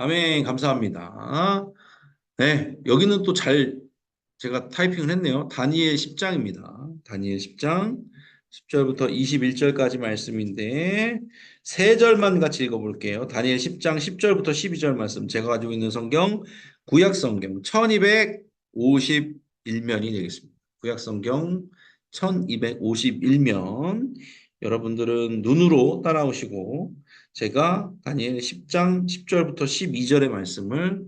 아멘. 감사합니다. 네, 여기는 또 제가 타이핑을 했네요. 다니엘 10장입니다. 다니엘 10장 10절부터 21절까지 말씀인데 세 절만 같이 읽어볼게요. 다니엘 10장 10절부터 12절 말씀. 제가 가지고 있는 성경 구약 성경 1251면이 되겠습니다. 구약 성경 1251면. 여러분들은 눈으로 따라오시고 제가 다니엘 10장 10절부터 12절의 말씀을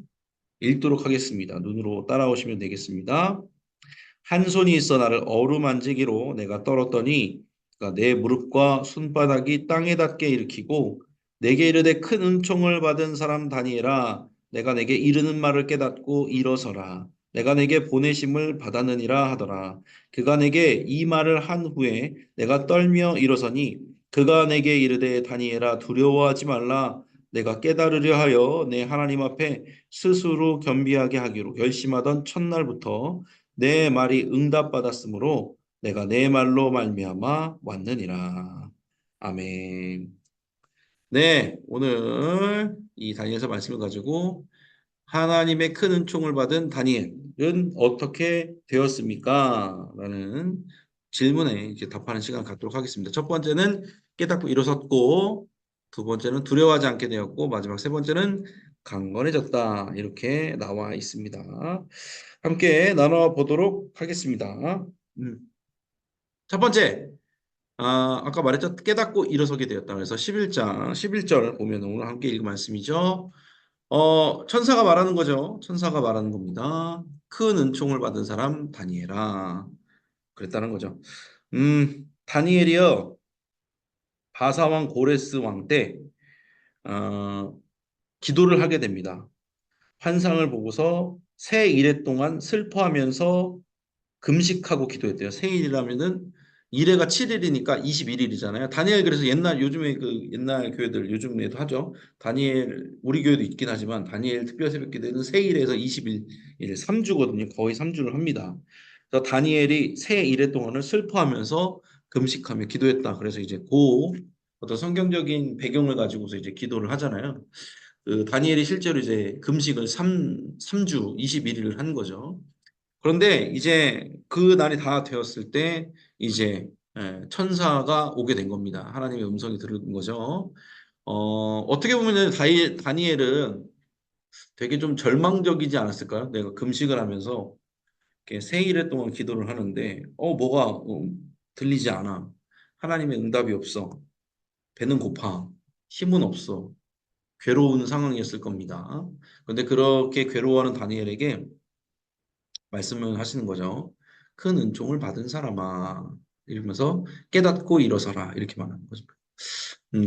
읽도록 하겠습니다. 눈으로 따라오시면 되겠습니다. 한 손이 있어 나를 어루만지기로 내가 떨었더니 그러니까 내 무릎과 손바닥이 땅에 닿게 일으키고 내게 이르되 큰 은총을 받은 사람 다니엘아 내가 내게 이르는 말을 깨닫고 일어서라. 내가 내게 보내심을 받았느니라 하더라. 그가 내게 이 말을 한 후에 내가 떨며 일어서니 그가 내게 이르되 다니엘아 두려워하지 말라. 내가 깨달으려 하여 내 하나님 앞에 스스로 겸비하게 하기로 결심하던 첫날부터 내 말이 응답받았으므로 내가 내 말로 말미암아 왔느니라. 아멘. 네, 오늘 이 다니엘서 말씀을 가지고 하나님의 큰 은총을 받은 다니엘은 어떻게 되었습니까? 라는 질문에 이제 답하는 시간 갖도록 하겠습니다. 첫 번째는 깨닫고 일어섰고, 두 번째는 두려워하지 않게 되었고, 마지막 세 번째는 강건해졌다. 이렇게 나와 있습니다. 함께 나눠보도록 하겠습니다. 음. 첫 번째, 아까 말했죠. 깨닫고 일어서게 되었다. 그래서 11장, 11절 보면 오늘 함께 읽은 말씀이죠. 천사가 말하는 거죠. 천사가 말하는 겁니다. 큰 은총을 받은 사람 다니엘아. 그랬다는 거죠. 다니엘이요. 바사왕 고레스 왕 때, 어, 기도를 하게 됩니다. 환상을 보고서 새 일해 동안 슬퍼하면서 금식하고 기도했대요. 생일이라면은 일해가 7일이니까 21일이잖아요. 다니엘 그래서 옛날 요즘에 그 옛날 교회들 요즘에도 하죠. 다니엘 우리 교회도 있긴 하지만 다니엘 특별 새벽 기도는 세일에서 20일 3주거든요. 거의 3주를 합니다. 그래서 다니엘이 새 일해 동안을 슬퍼하면서 금식하며 기도했다. 그래서 이제 어떤 성경적인 배경을 가지고서 이제 기도를 하잖아요. 그 다니엘이 실제로 이제 금식을 3주 21일을 한 거죠. 그런데 이제 그 날이 다 되었을 때 이제 천사가 오게 된 겁니다. 하나님의 음성이 들은 거죠. 어떻게 보면 다니엘은 되게 좀 절망적이지 않았을까요? 내가 금식을 하면서 이렇게 세 일에 동안 기도를 하는데 뭐가 들리지 않아. 하나님의 응답이 없어. 배는 고파. 힘은 없어. 괴로운 상황이었을 겁니다. 그런데 그렇게 괴로워하는 다니엘에게 말씀을 하시는 거죠. 큰 은총을 받은 사람아. 이러면서 깨닫고 일어서라. 이렇게 말하는 거죠.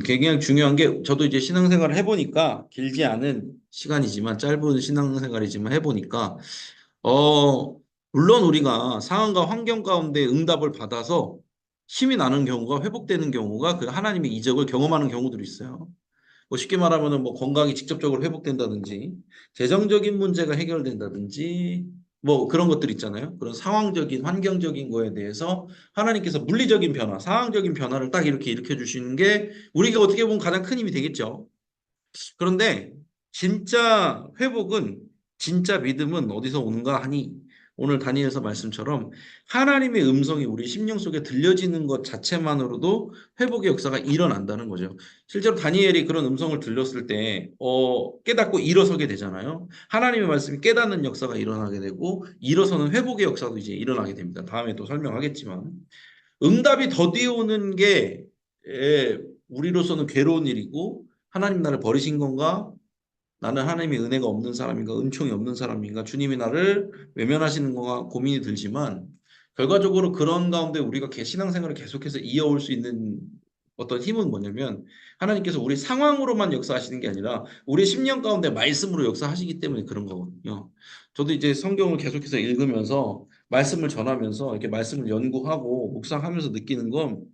굉장히 중요한 게 저도 이제 신앙생활을 해보니까 길지 않은 시간이지만 짧은 신앙생활이지만 해보니까 물론 우리가 상황과 환경 가운데 응답을 받아서 힘이 나는 경우가 회복되는 경우가 그 하나님의 이적을 경험하는 경우들이 있어요. 뭐 쉽게 말하면은 뭐 건강이 직접적으로 회복된다든지 재정적인 문제가 해결된다든지 뭐 그런 것들 있잖아요. 그런 상황적인 환경적인 거에 대해서 하나님께서 물리적인 변화, 상황적인 변화를 딱 이렇게 일으켜 주시는 게 우리가 어떻게 보면 가장 큰 힘이 되겠죠. 그런데 진짜 회복은 진짜 믿음은 어디서 오는가 하니 오늘 다니엘서 말씀처럼 하나님의 음성이 우리 심령 속에 들려지는 것 자체만으로도 회복의 역사가 일어난다는 거죠. 실제로 다니엘이 그런 음성을 들렸을 때 깨닫고 일어서게 되잖아요. 하나님의 말씀이 깨닫는 역사가 일어나게 되고 일어서는 회복의 역사도 이제 일어나게 됩니다. 다음에 또 설명하겠지만 응답이 더디게 오는 게 우리로서는 괴로운 일이고 하나님 나를 버리신 건가? 나는 하나님의 은혜가 없는 사람인가? 은총이 없는 사람인가? 주님이 나를 외면하시는 건가? 고민이 들지만 결과적으로 그런 가운데 우리가 신앙생활을 계속해서 이어올 수 있는 어떤 힘은 뭐냐면 하나님께서 우리 상황으로만 역사하시는 게 아니라 우리 심령 가운데 말씀으로 역사하시기 때문에 그런 거거든요. 저도 이제 성경을 계속해서 읽으면서 말씀을 전하면서 이렇게 말씀을 연구하고 묵상하면서 느끼는 건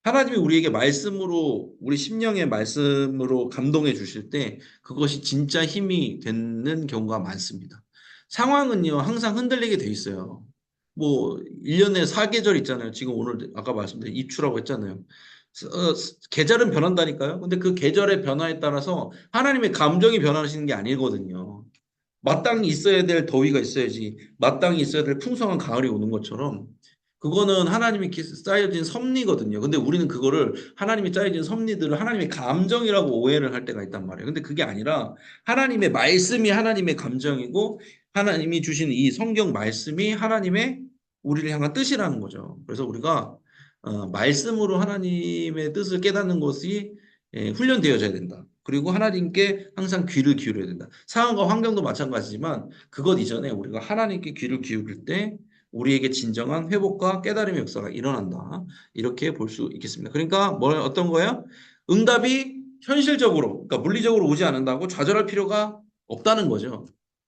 하나님이 우리에게 말씀으로 우리 심령의 말씀으로 감동해 주실 때 그것이 진짜 힘이 되는 경우가 많습니다. 상황은요 항상 흔들리게 돼 있어요. 뭐 1년에 4계절 있잖아요. 지금 오늘 아까 말씀드린 입추라고 했잖아요. 계절은 변한다니까요. 근데 그 계절의 변화에 따라서 하나님의 감정이 변하시는 게 아니거든요. 마땅히 있어야 될 더위가 있어야지 마땅히 있어야 될 풍성한 가을이 오는 것처럼 그거는 하나님이 쌓여진 섭리거든요. 근데 우리는 그거를 하나님이 짜여진 섭리들을 하나님의 감정이라고 오해를 할 때가 있단 말이에요. 근데 그게 아니라 하나님의 말씀이 하나님의 감정이고 하나님이 주신 이 성경 말씀이 하나님의 우리를 향한 뜻이라는 거죠. 그래서 우리가 말씀으로 하나님의 뜻을 깨닫는 것이 훈련되어져야 된다. 그리고 하나님께 항상 귀를 기울여야 된다. 상황과 환경도 마찬가지지만 그것 이전에 우리가 하나님께 귀를 기울일 때 우리에게 진정한 회복과 깨달음의 역사가 일어난다. 이렇게 볼 수 있겠습니다. 그러니까 어떤 거예요? 응답이 현실적으로, 그러니까 물리적으로 오지 않는다고 좌절할 필요가 없다는 거죠.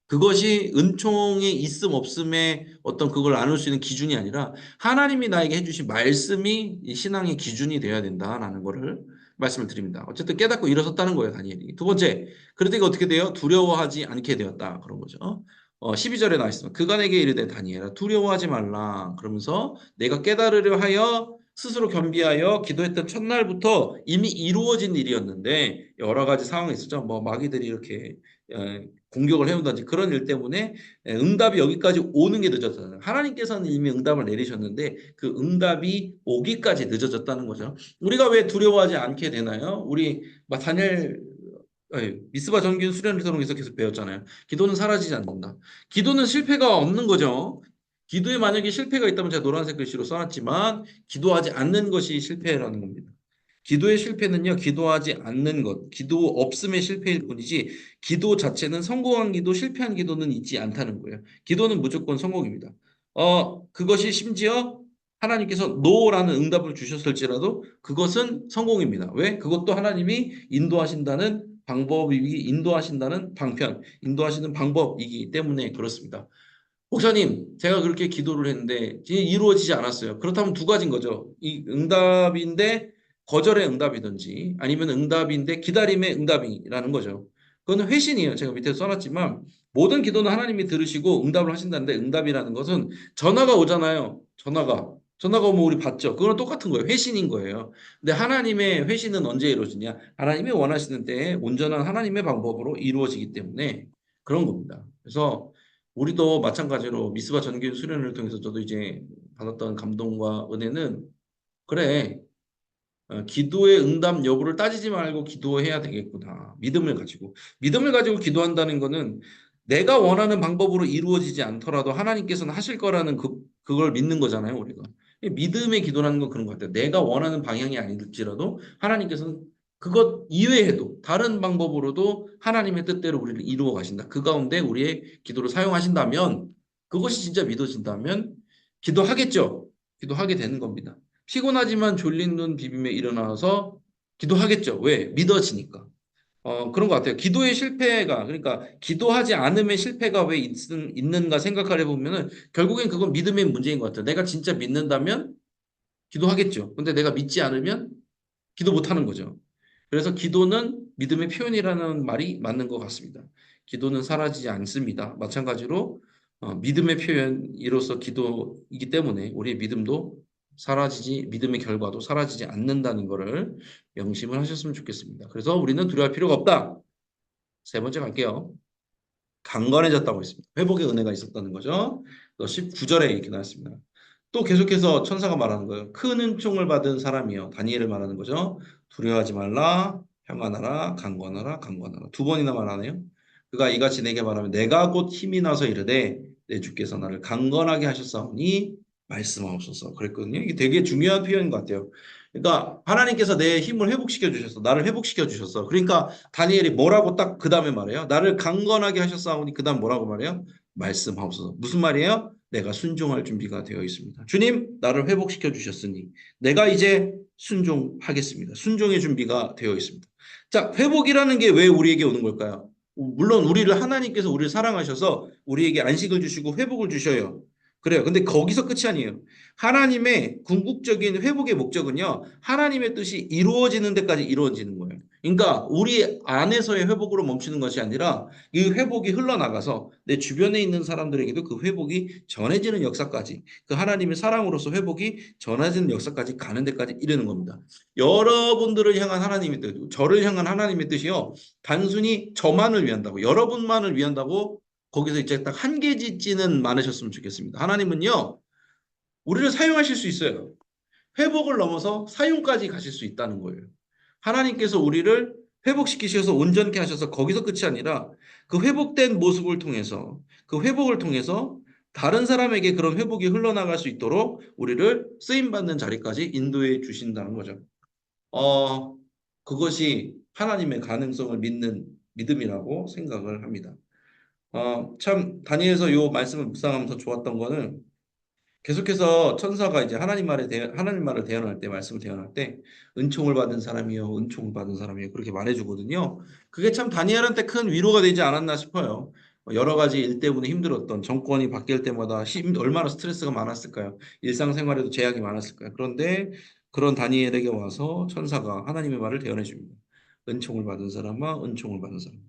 그것이 은총의 있음 없음의 어떤 그걸 나눌 수 있는 기준이 아니라 하나님이 나에게 해주신 말씀이 이 신앙의 기준이 되어야 된다라는 거를 말씀을 드립니다. 어쨌든 깨닫고 일어섰다는 거예요, 다니엘이. 두 번째, 그러더니 어떻게 돼요? 두려워하지 않게 되었다. 그런 거죠. 12절에 나와 있습니다. 그간에게 이르되 다니엘아 두려워하지 말라. 그러면서 내가 깨달으려 하여 스스로 겸비하여 기도했던 첫날부터 이미 이루어진 일이었는데 여러 가지 상황이 있었죠. 뭐 마귀들이 이렇게 공격을 해온다든지 그런 일 때문에 응답이 여기까지 오는 게 늦어졌잖아요. 하나님께서는 이미 응답을 내리셨는데 그 응답이 오기까지 늦어졌다는 거죠. 우리가 왜 두려워하지 않게 되나요? 우리 다니엘 미스바 전기훈 수련회에서 계속 배웠잖아요. 기도는 사라지지 않는다. 기도는 실패가 없는 거죠. 기도에 만약에 실패가 있다면 제가 노란색 글씨로 써놨지만 기도하지 않는 것이 실패라는 겁니다. 기도의 실패는요, 기도하지 않는 것, 기도 없음의 실패일 뿐이지, 기도 자체는 성공한 기도, 실패한 기도는 있지 않다는 거예요. 기도는 무조건 성공입니다. 그것이 심지어 하나님께서 노라는 응답을 주셨을지라도 그것은 성공입니다. 왜? 그것도 하나님이 인도하신다는 방법이기, 인도하신다는 방편, 인도하시는 방법이기 때문에 그렇습니다. 목사님, 제가 그렇게 기도를 했는데 이루어지지 않았어요. 그렇다면 두 가지인 거죠. 이 응답인데 거절의 응답이든지 아니면 응답인데 기다림의 응답이라는 거죠. 그거는 회신이에요. 제가 밑에 써놨지만 모든 기도는 하나님이 들으시고 응답을 하신다는데 응답이라는 것은 전화가 오잖아요. 전화가 오면 우리 받죠. 그거는 똑같은 거예요. 회신인 거예요. 근데 하나님의 회신은 언제 이루어지냐? 하나님이 원하시는 때에 온전한 하나님의 방법으로 이루어지기 때문에 그런 겁니다. 그래서 우리도 마찬가지로 미스바 전교인 수련을 통해서 저도 이제 받았던 감동과 은혜는 그래 기도의 응답 여부를 따지지 말고 기도해야 되겠구나. 믿음을 가지고 기도한다는 거는 내가 원하는 방법으로 이루어지지 않더라도 하나님께서는 하실 거라는 그걸 믿는 거잖아요, 우리가. 믿음의 기도라는 건 그런 것 같아요. 내가 원하는 방향이 아닐지라도 하나님께서는 그것 이외에도 다른 방법으로도 하나님의 뜻대로 우리를 이루어 가신다. 그 가운데 우리의 기도를 사용하신다면 그것이 진짜 믿어진다면 기도하겠죠. 기도하게 되는 겁니다. 피곤하지만 졸린 눈 비빔에 일어나서 기도하겠죠. 왜? 믿어지니까. 그런 것 같아요. 기도의 실패가, 그러니까 기도하지 않음의 실패가 왜 있는가 생각을 해보면은 결국엔 그건 믿음의 문제인 것 같아요. 내가 진짜 믿는다면 기도하겠죠. 근데 내가 믿지 않으면 기도 못하는 거죠. 그래서 기도는 믿음의 표현이라는 말이 맞는 것 같습니다. 기도는 사라지지 않습니다. 마찬가지로 믿음의 표현이로서 기도이기 때문에 우리의 믿음의 결과도 사라지지 않는다는 것을 명심을 하셨으면 좋겠습니다. 그래서 우리는 두려워할 필요가 없다. 세 번째 갈게요. 강건해졌다고 했습니다. 회복의 은혜가 있었다는 거죠. 또 19절에 이렇게 나왔습니다. 또 계속해서 천사가 말하는 거예요. 큰 은총을 받은 사람이요. 다니엘을 말하는 거죠. 두려워하지 말라, 평안하라, 강건하라, 강건하라. 두 번이나 말하네요. 그가 이같이 내게 말하면 내가 곧 힘이 나서 이르되 내 주께서 나를 강건하게 하셨사오니 말씀하옵소서. 그랬거든요. 이게 되게 중요한 표현인 것 같아요. 그러니까 하나님께서 내 힘을 회복시켜 주셨어. 나를 회복시켜 주셨어. 그러니까 다니엘이 뭐라고 딱 그 다음에 말해요? 나를 강건하게 하셨사오니 그 다음 뭐라고 말해요? 말씀하옵소서. 무슨 말이에요? 내가 순종할 준비가 되어 있습니다. 주님, 나를 회복시켜 주셨으니 내가 이제 순종하겠습니다. 순종의 준비가 되어 있습니다. 자, 회복이라는 게 왜 우리에게 오는 걸까요? 물론 하나님께서 우리를 사랑하셔서 우리에게 안식을 주시고 회복을 주셔요. 그래요. 근데 거기서 끝이 아니에요. 하나님의 궁극적인 회복의 목적은요. 하나님의 뜻이 이루어지는 데까지 이루어지는 거예요. 그러니까 우리 안에서의 회복으로 멈추는 것이 아니라 이 회복이 흘러나가서 내 주변에 있는 사람들에게도 그 회복이 전해지는 역사까지 그 하나님의 사랑으로서 회복이 전해지는 역사까지 가는 데까지 이르는 겁니다. 여러분들을 향한 하나님의 뜻, 저를 향한 하나님의 뜻이요. 단순히 저만을 위한다고, 여러분만을 위한다고 거기서 이제 딱 한계 짓지는 많으셨으면 좋겠습니다. 하나님은요, 우리를 사용하실 수 있어요. 회복을 넘어서 사용까지 가실 수 있다는 거예요. 하나님께서 우리를 회복시키셔서 온전케 하셔서 거기서 끝이 아니라 그 회복된 모습을 통해서 그 회복을 통해서 다른 사람에게 그런 회복이 흘러나갈 수 있도록 우리를 쓰임받는 자리까지 인도해 주신다는 거죠. 어, 그것이 하나님의 가능성을 믿는 믿음이라고 생각을 합니다. 참 다니엘서 요 말씀을 묵상하면서 좋았던 거는 계속해서 천사가 이제 하나님 말을 대언할 때 말씀을 대언할 때 은총을 받은 사람이요 은총을 받은 사람이요 그렇게 말해주거든요. 그게 참 다니엘한테 큰 위로가 되지 않았나 싶어요. 여러 가지 일 때문에 힘들었던 정권이 바뀔 때마다 얼마나 스트레스가 많았을까요? 일상생활에도 제약이 많았을까요? 그런데 그런 다니엘에게 와서 천사가 하나님의 말을 대언해 줍니다. 은총을 받은 사람아 은총을 받은 사람.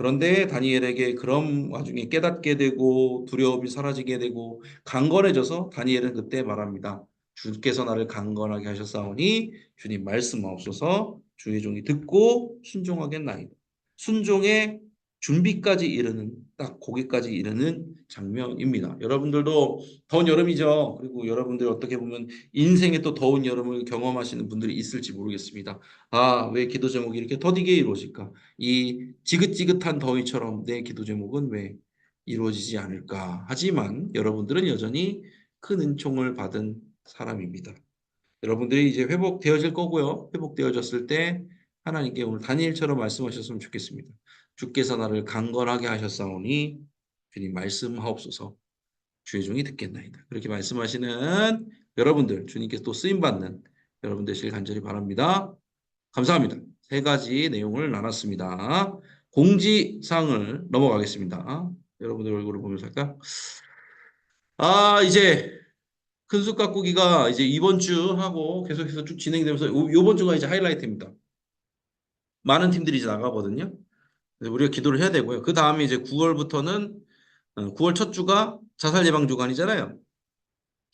그런데 다니엘에게 그런 와중에 깨닫게 되고 두려움이 사라지게 되고 강건해져서 다니엘은 그때 말합니다. 주께서 나를 강건하게 하셨사오니 주님 말씀하옵소서 주의 종이 듣고 순종하겠나이다. 순종의 준비까지 이르는 딱 거기까지 이르는 장면입니다. 여러분들도 더운 여름이죠. 그리고 여러분들 어떻게 보면 인생의 또 더운 여름을 경험하시는 분들이 있을지 모르겠습니다. 아, 왜 기도 제목이 이렇게 더디게 이루어질까? 이 지긋지긋한 더위처럼 내 기도 제목은 왜 이루어지지 않을까? 하지만 여러분들은 여전히 큰 은총을 받은 사람입니다. 여러분들이 이제 회복되어질 거고요. 회복되어졌을 때 하나님께 오늘 다니엘처럼 말씀하셨으면 좋겠습니다. 주께서 나를 강건하게 하셨사오니 주님 말씀하옵소서 주의 종이 듣겠나이다. 그렇게 말씀하시는 여러분들 주님께서 또 쓰임받는 여러분 되시길 간절히 바랍니다. 감사합니다. 세 가지 내용을 나눴습니다. 공지사항을 넘어가겠습니다. 여러분들 얼굴을 보면서 할까? 이제 큰술 가꾸기가 이제 이번 주 하고 계속해서 쭉 진행되면서 이번 주가 이제 하이라이트입니다. 많은 팀들이 이제 나가거든요. 그래서 우리가 기도를 해야 되고요. 그 다음에 이제 9월부터는 9월 첫 주가 자살 예방 주간이잖아요.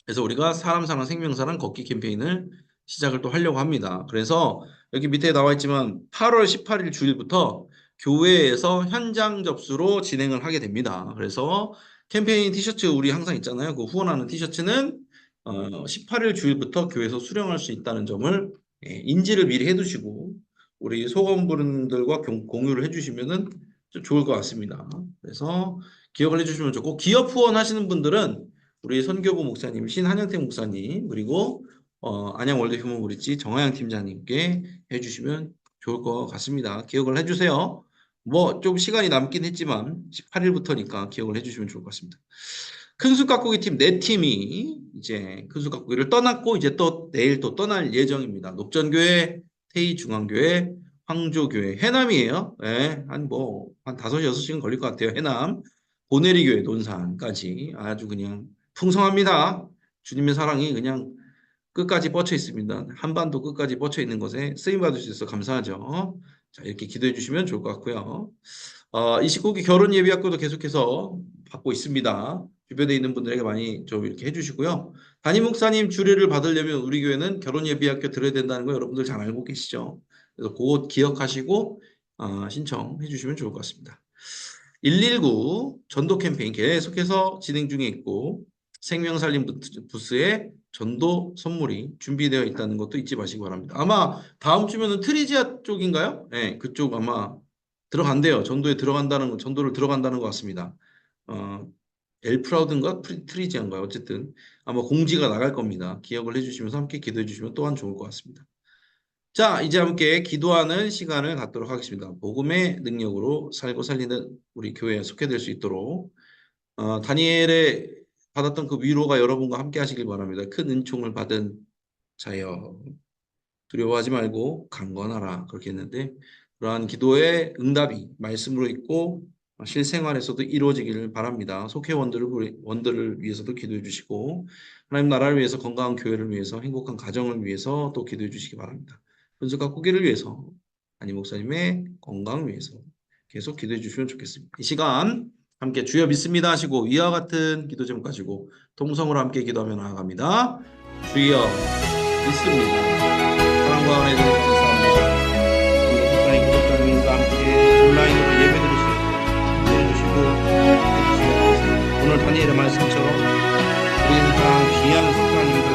그래서 우리가 사람 사랑 생명 사랑 걷기 캠페인을 시작을 또 하려고 합니다. 그래서 여기 밑에 나와 있지만 8월 18일 주일부터 교회에서 현장 접수로 진행을 하게 됩니다. 그래서 캠페인 티셔츠 우리 항상 있잖아요. 그 후원하는 티셔츠는 18일 주일부터 교회에서 수령할 수 있다는 점을 인지를 미리 해두시고 우리 소원분들과 공유를 해주시면은 좀 좋을 것 같습니다. 그래서 기억을 해주시면 좋고 기업 후원하시는 분들은 우리 선교부 목사님, 신한영태 목사님, 그리고 안양 월드 휴먼 브릿지 정하영 팀장님께 해주시면 좋을 것 같습니다. 기억을 해주세요. 뭐 좀 시간이 남긴 했지만 18일부터니까 기억을 해주시면 좋을 것 같습니다. 큰술 가꾸기 팀 네 팀이 이제 큰술 가꾸기를 떠났고 이제 또 내일 또 떠날 예정입니다. 녹전교회, 태희중앙교회, 황조교회, 해남이에요. 네, 한 5, 6시간 걸릴 것 같아요. 해남, 보내리교회, 논산까지 아주 그냥 풍성합니다. 주님의 사랑이 그냥 끝까지 뻗쳐 있습니다. 한반도 끝까지 뻗쳐 있는 것에 쓰임 받을 수 있어 감사하죠. 자, 이렇게 기도해 주시면 좋을 것 같고요. 29기 결혼 예비 학교도 계속해서 받고 있습니다. 주변에 있는 분들에게 많이 좀 이렇게 해주시고요. 담임 목사님 주례를 받으려면 우리 교회는 결혼 예비 학교 들어야 된다는 거 여러분들 잘 알고 계시죠? 그래서 그것 기억하시고 신청해 주시면 좋을 것 같습니다. 119 전도 캠페인 계속해서 진행 중에 있고 생명살림 부스에 전도 선물이 준비되어 있다는 것도 잊지 마시기 바랍니다. 아마 다음 주면은 트리지아 쪽인가요? 네, 그쪽 아마 들어간대요. 전도를 들어간다는 것 같습니다. 어, 엘프라우드인가 트리지안가요? 어쨌든 아마 공지가 나갈 겁니다. 기억을 해주시면서 함께 기도해 주시면 또한 좋을 것 같습니다. 자, 이제 함께 기도하는 시간을 갖도록 하겠습니다. 복음의 능력으로 살고 살리는 우리 교회에 속해될 수 있도록 다니엘의 받았던 그 위로가 여러분과 함께 하시길 바랍니다. 큰 은총을 받은 자여 두려워하지 말고 강건하라 그렇게 했는데 그러한 기도의 응답이 말씀으로 있고 실생활에서도 이루어지기를 바랍니다. 원들을 위해서도 기도해 주시고 하나님 나라를 위해서 건강한 교회를 위해서 행복한 가정을 위해서 또 기도해 주시기 바랍니다. 분석과 꾸기를 위해서 담임 목사님의 건강 위해서 계속 기도해 주시면 좋겠습니다. 이 시간 함께 주여 믿습니다 하시고 이와 같은 기도 제목 가지고 통성으로 함께 기도하며 나아갑니다. 주여 믿습니다. 사랑과 은혜 주님 감사합니다. 오늘 목사님 구독자님과 함께 온라인으로 예배 드리시고 함께 해주시고 해주시면 오늘 다니엘의 말씀처럼 우리는 다 귀한 성장님들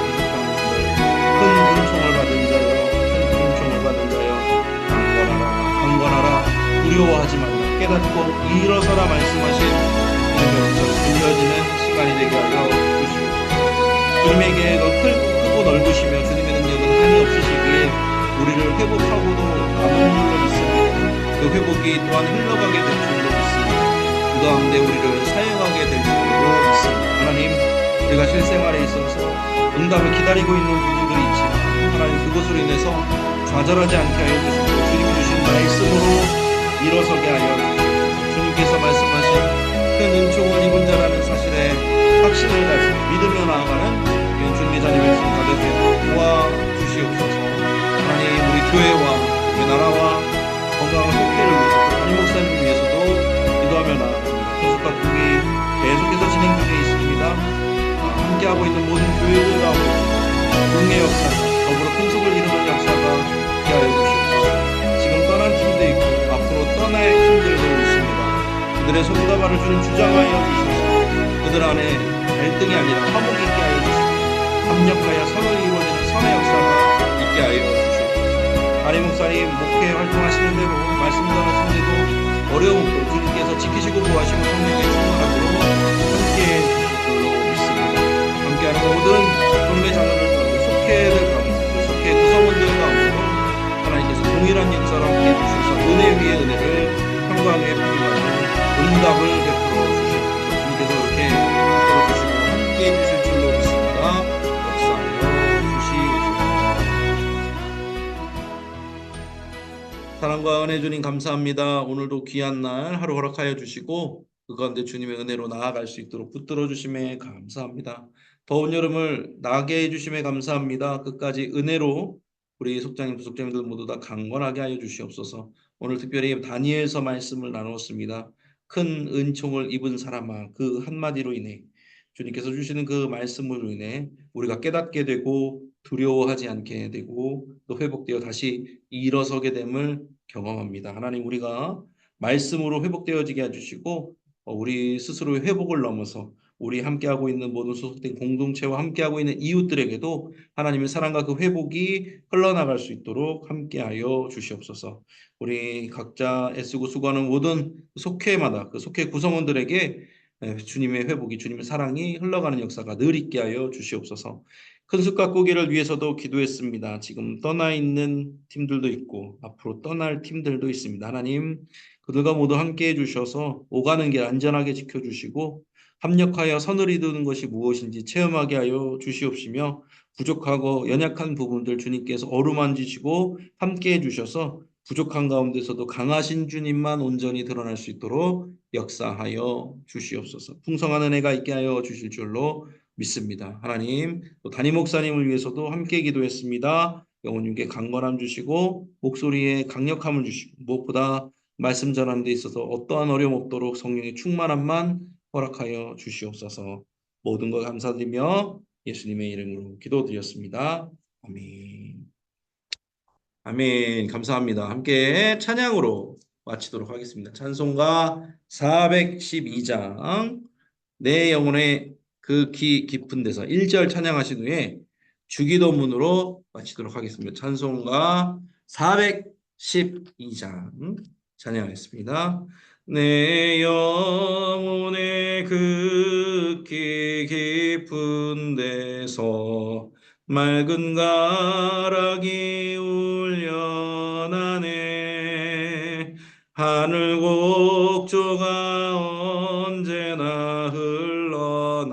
큰 은총을 받은 자여 큰 은총을 받은 자여 강건하라 두려워하지 말라 깨닫고 일어서라 말씀하신 이것처럼 들려지는 시간이 되게 하여 주시옵소서. 주님의 계획은 크고 넓으시며 주님의 능력은 한이 없으시기에 우리를 회복하고도 남은 줄로 믿습니다. 그 회복이 또한 흘러가게 될 줄로 믿습니다. 그 가운데 우리를 사용하게 될 줄로 믿습니다. 하나님, 우리가 실생활에 있어서 응답을 기다리고 있는 부분들이 있지만 하나님 그것으로 인해서 좌절하지 않게 하여 주시고 주님이 주신 말씀으로 일어서게 하여 주시옵소서. 주님께서 말씀하신 큰 은총을 입은 자라는 사실에 확신을 가지고 믿으며 나아가는 주님의 자녀 말씀 가득히 도와주시옵소서. 하나님 우리 교회와 우리 나라와 건강한 속회를 위해서 담임 목사님을 위해서도 기도하며 나아갑니다. 계속각국이 계속해서 진행 중에 있습니다. 함께하고 있는 모든 교회들 가운데 국내 역사 더불어 큰 속을 이루는 역사가 있게 하여 주시옵소서. 지금 떠난 팀도 있고 앞으로 떠날 팀들도 있습니다. 그들의 손과 발을 주님 주장하여 주셔서 그들 안에 갈등이 아니라 화목이 있게 하여 주시고 협력하여 선을 이루어지는 선의 역사가 있게 하여 주시옵소서. 담임 목사님 목회 활동하시는 대로 말씀 전하시는 대로 어려움도 주님께서 지키시고 보호하시고 성령의 충만함으로 함께해 주실 줄로 믿습니다. 함께하는 모든 주님의 자녀들 가운데 속회들 가운데 속회 구성원들 가운데로 하나님께서 동일한 역사를 함께해 주셔서 은혜 위에 은혜를 평강에 평강을 응답을 베풀어 주시옵소서. 주님께서 이렇게 풀어주시고 함께해 주실 줄로 믿습니다. 사랑과 은혜 주님 감사합니다. 오늘도 귀한 날 하루 허락하여 주시고 그 가운데 주님의 은혜로 나아갈 수 있도록 붙들어 주심에 감사합니다. 더운 여름을 나게 해주심에 감사합니다. 끝까지 은혜로 우리 속장님, 부속장님들 모두 다 강건하게 하여 주시옵소서. 오늘 특별히 다니엘서 말씀을 나누었습니다. 큰 은총을 입은 사람아, 그 한마디로 인해 주님께서 주시는 그 말씀으로 인해 우리가 깨닫게 되고 두려워하지 않게 되고 또 회복되어 다시 일어서게 됨을 경험합니다. 하나님 우리가 말씀으로 회복되어지게 해주시고 우리 스스로의 회복을 넘어서 우리 함께하고 있는 모든 소속된 공동체와 함께하고 있는 이웃들에게도 하나님의 사랑과 그 회복이 흘러나갈 수 있도록 함께하여 주시옵소서. 우리 각자 애쓰고 수고하는 모든 속회마다 그 속회 구성원들에게 주님의 회복이 주님의 사랑이 흘러가는 역사가 늘 있게 하여 주시옵소서. 큰 숲가꾸기를 위해서도 기도했습니다. 지금 떠나 있는 팀들도 있고 앞으로 떠날 팀들도 있습니다. 하나님 그들과 모두 함께해 주셔서 오가는 길 안전하게 지켜주시고 합력하여 선을 이루는 것이 무엇인지 체험하게 하여 주시옵시며 부족하고 연약한 부분들 주님께서 어루만지시고 함께해 주셔서 부족한 가운데서도 강하신 주님만 온전히 드러날 수 있도록 역사하여 주시옵소서. 풍성한 은혜가 있게 하여 주실 줄로 믿습니다. 하나님 또 담임 목사님을 위해서도 함께 기도했습니다. 영혼님께 강건함 주시고 목소리에 강력함을 주시고 무엇보다 말씀 전하는 데 있어서 어떠한 어려움 없도록 성령의 충만함만 허락하여 주시옵소서. 모든 것 감사드리며 예수님의 이름으로 기도드렸습니다. 아멘. 아멘. 감사합니다. 함께 찬양으로 마치도록 하겠습니다. 찬송가 412장 내 영혼의 그 깊은 데서 1절 찬양하신 후에 주기도문으로 마치도록 하겠습니다. 찬송가 412장 찬양하겠습니다. 내 영혼의 극히 깊은 데서 맑은 가락이 울려나네 하늘 곡조가 언제나 흘러나와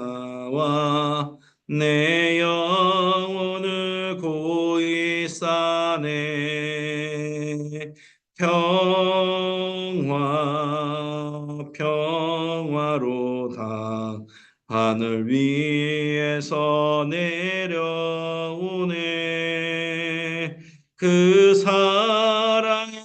내 영혼을 고이 싸네 평화로 다 하늘 위에서 내려오네 그 사랑의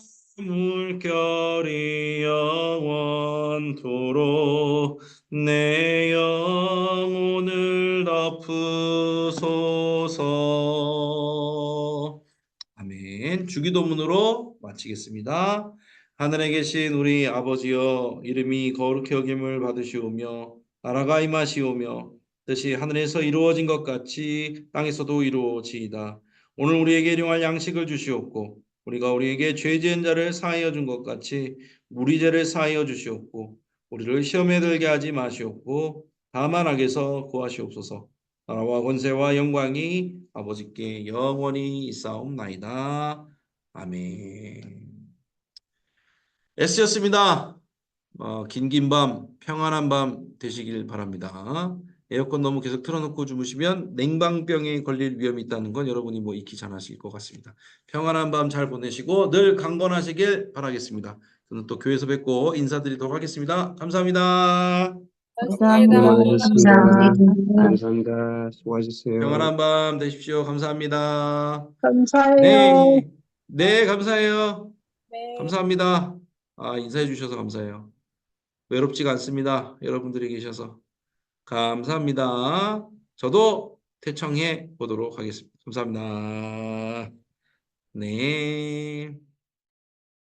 주기도문으로 마치겠습니다. 하늘에 계신 우리 아버지여, 이름이 거룩히 여김을 받으시오며 나라가 임하시오며 뜻이 하늘에서 이루어진 것 같이 땅에서도 이루어지이다. 오늘 우리에게 일용할 양식을 주시옵고 우리가 우리에게 죄 지은 자를 사하여 준 것 같이 우리 죄를 사하여 주시옵고 우리를 시험에 들게 하지 마시옵고 다만 악에서 구하시옵소서. 나라와 권세와 영광이 아버지께 영원히 있사옵나이다. 아멘. S였습니다. 긴긴 밤, 평안한 밤 되시길 바랍니다. 에어컨 너무 계속 틀어놓고 주무시면 냉방병에 걸릴 위험이 있다는 건 여러분이 뭐 익히 잘 아실 것 같습니다. 평안한 밤 잘 보내시고 늘 강건하시길 바라겠습니다. 저는 또 교회에서 뵙고 인사드리도록 하겠습니다. 감사합니다. 감사합니다. 수고하셨습니다. 감사합니다. 감사합니다. 수고하셨어요. 평안한 밤 되십시오. 감사합니다. 감사해요. 네, 네, 감사해요. 네. 감사합니다. 인사해 주셔서 감사해요. 외롭지가 않습니다. 여러분들이 계셔서. 감사합니다. 저도 퇴청해 보도록 하겠습니다. 감사합니다. 네.